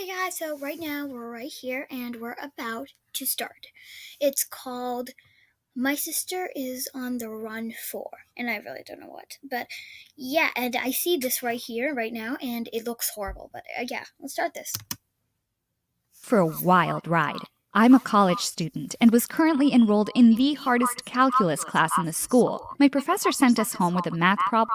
Hey guys, so right now we're right here and we're about to start. It's called My Sister is on the Run For, and I really don't know what. But yeah, and I see this right here, right now, and it looks horrible. But yeah, let's start this. For a wild ride. I'm a college student and was currently enrolled in the hardest calculus class in the school. My professor sent us home with a math problem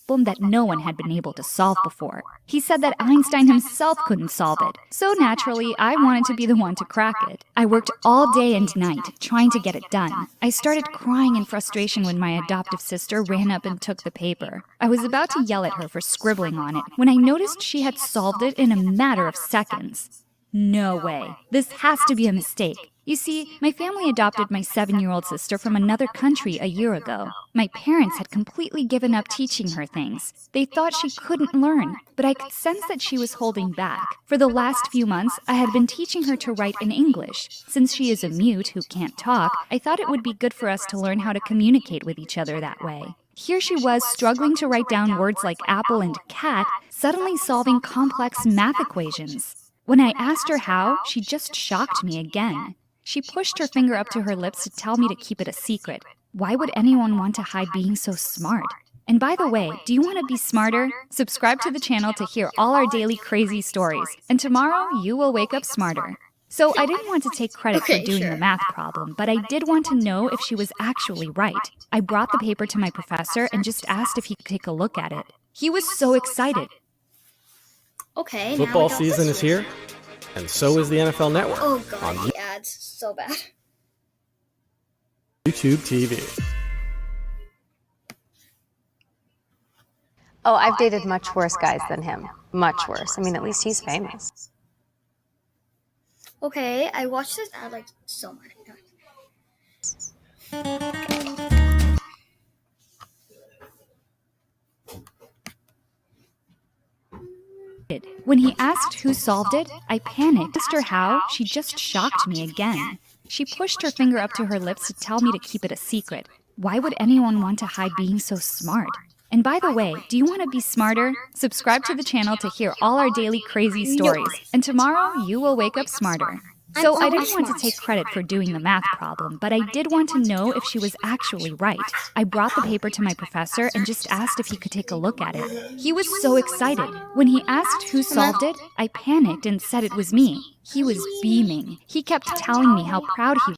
that no one had been able to solve before. He said that Einstein himself couldn't solve it, so naturally I wanted to be the one to crack it. I worked all day and night trying to get it done. I started crying in frustration when my adoptive sister ran up and took the paper. I was about to yell at her for scribbling on it when I noticed she had solved it in a matter of seconds. No way. This has to be a mistake. You see, my family adopted my 7-year-old sister from another country a year ago. My parents had completely given up teaching her things. They thought she couldn't learn, but I could sense that she was holding back. For the last few months, I had been teaching her to write in English. Since she is a mute who can't talk, I thought it would be good for us to learn how to communicate with each other that way. Here she was struggling to write down words like apple and cat, suddenly solving complex math equations. When I asked her how, she just shocked me again. She pushed her finger up to her lips to tell me to keep it a secret. Why would anyone want to hide being so smart? And by the way, do you want to be smarter? Subscribe to the channel to hear all our daily crazy stories. And tomorrow, you will wake up smarter. So I didn't want to take credit for doing the math problem, but I did want to know if she was actually right. I brought the paper to my professor and just asked if he could take a look at it. He was so excited. Okay, Football season is here, and so is the NFL Network. Oh god, the ads, so bad. YouTube TV. Oh, I've dated much worse guys than him. Much worse. I mean, at least he's famous. Okay, I watched this ad like so many times. When he asked who solved it, I panicked. Asked her how, she just shocked me again. She pushed her finger up to her lips to tell me to keep it a secret. Why would anyone want to hide being so smart? And by the way, do you want to be smarter? Subscribe to the channel to hear all our daily crazy stories. And tomorrow, you will wake up smarter. So I didn't want to take credit for doing the math problem, but I did want to know if she was actually right. I brought the paper to my professor and just asked if he could take a look at it. He was so excited. When he asked who solved it, I panicked and said it was me. He was beaming. He kept telling me how proud he was.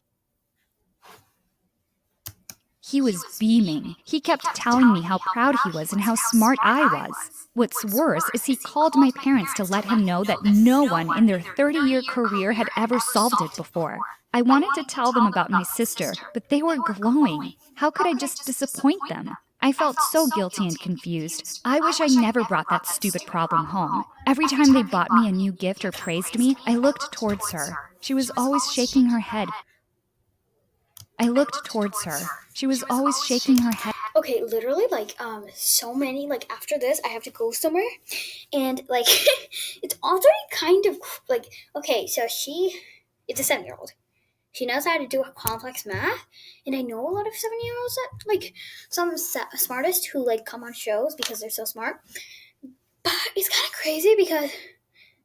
He was beaming. He kept telling me how proud he was and how smart I was. What's worse is he called my parents to let him know that no one in their 30-year career had ever solved it before. I wanted to tell them about my sister, but they were glowing. How could I just disappoint them? I felt so guilty and confused. I wish I never brought that stupid problem home. Every time they bought me a new gift or praised me, I looked towards her. She was always shaking her head. She was always shaking her head. Okay, literally, so many, after this, I have to go somewhere, and, it's already kind of, okay, so it's a 7-year-old. She knows how to do complex math, and I know a lot of 7-year-olds that, some smartest who, come on shows because they're so smart, but it's kind of crazy because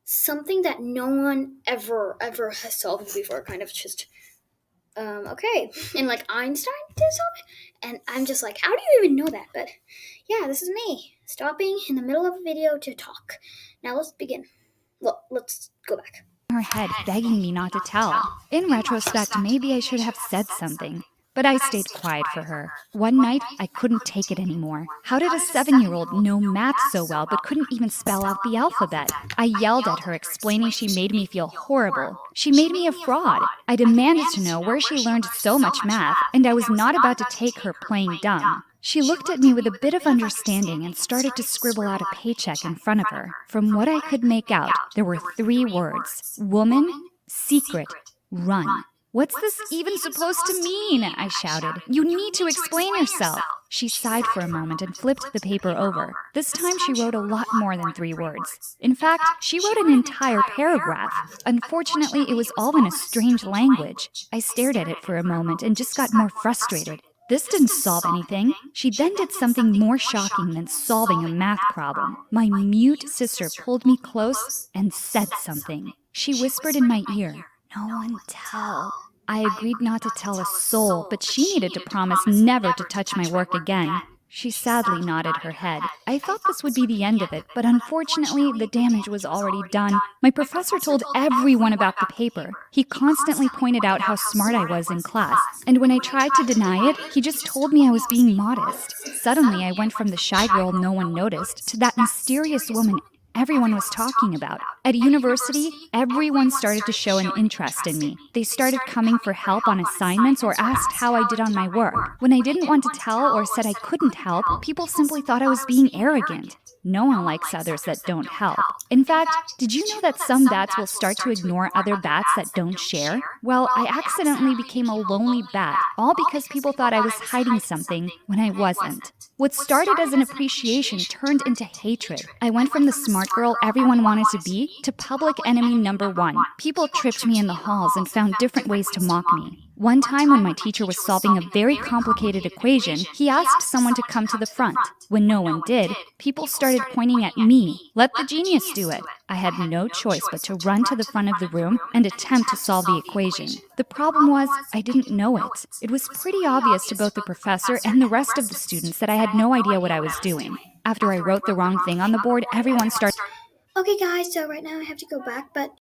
something that no one ever has solved before kind of just... okay, and Einstein did something, and I'm just like, how do you even know that? But yeah, this is me stopping in the middle of a video to talk. Now let's begin. Well, let's go back. Her head, begging me not to tell. In retrospect, maybe I should have said something, but I stayed quiet for her. One night, I couldn't take it anymore. How did a 7-year-old know math so well but couldn't even spell out the alphabet? I yelled at her, explaining she made me feel horrible. She made me a fraud. I demanded to know where she learned so much math, and I was not about to take her playing dumb. She looked at me with a bit of understanding and started to scribble out a paycheck in front of her. From what I could make out, there were 3 words: woman, secret, run. What's this even supposed to mean? I shouted. You need to explain yourself. She sighed for a moment and flipped the paper over. This time she wrote a lot more than 3 words. In fact, she wrote an entire paragraph. Unfortunately, it was all in a strange language. I stared at it for a moment and just got more frustrated. This didn't solve anything. She then did something more shocking than solving a math problem. My mute sister pulled me close and said something. She whispered in my ear, "No one tell." I agreed not to tell a soul, but she needed to promise never to touch my work again. She sadly nodded her head. I thought this would be the end of it, but unfortunately, the damage was already done. My professor told everyone about the paper. He constantly pointed out how smart I was in class, and when I tried to deny it, he just told me I was being modest. Suddenly, I went from the shy girl no one noticed to that mysterious woman everyone was talking about. At university, everyone started to show an interest in me. They started coming for help on assignments or asked how I did on my work. When I didn't want to tell or said I couldn't help, people simply thought I was being arrogant. No one likes others that don't help. In fact, did you know that some bats will start to ignore other bats that don't share? Well, I accidentally became a lonely bat, all because people thought I was hiding something when I wasn't. What started as an appreciation turned into hatred. I went from the smart girl everyone wanted to be to public enemy number one. People tripped me in the halls and found different ways to mock me. One time when my teacher was solving a very complicated equation, he asked someone to come to the front. When no one did, people started pointing at me. Let the genius do it. I had no choice but to run to the front of the room and attempt to solve the equation. The problem was, I didn't know it. It was pretty obvious to both the professor and the rest of the students that I had no idea what I was doing. After I wrote the wrong thing on the board, everyone started... Okay, guys, so right now I have to go back, but